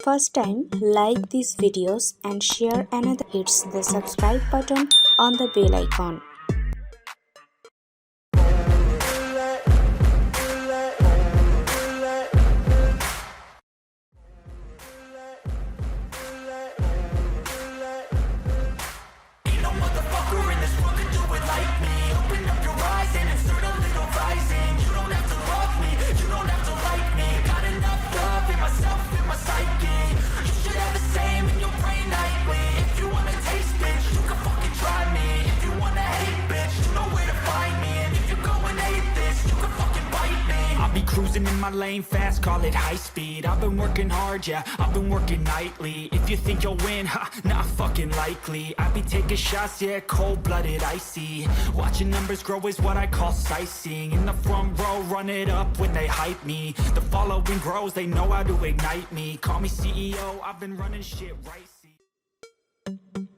first time, like these videos and share another. Hits the subscribe button on the bell icon. Cruising in my lane fast, call it high speed. I've been working hard, yeah, I've been working nightly. If you think you'll win, ha, not fucking likely. I be taking shots, yeah, cold-blooded, icy. Watching numbers grow is what I call sightseeing. In the front row, run it up when they hype me. The following grows, they know how to ignite me. Call me CEO, I've been running shit right. See.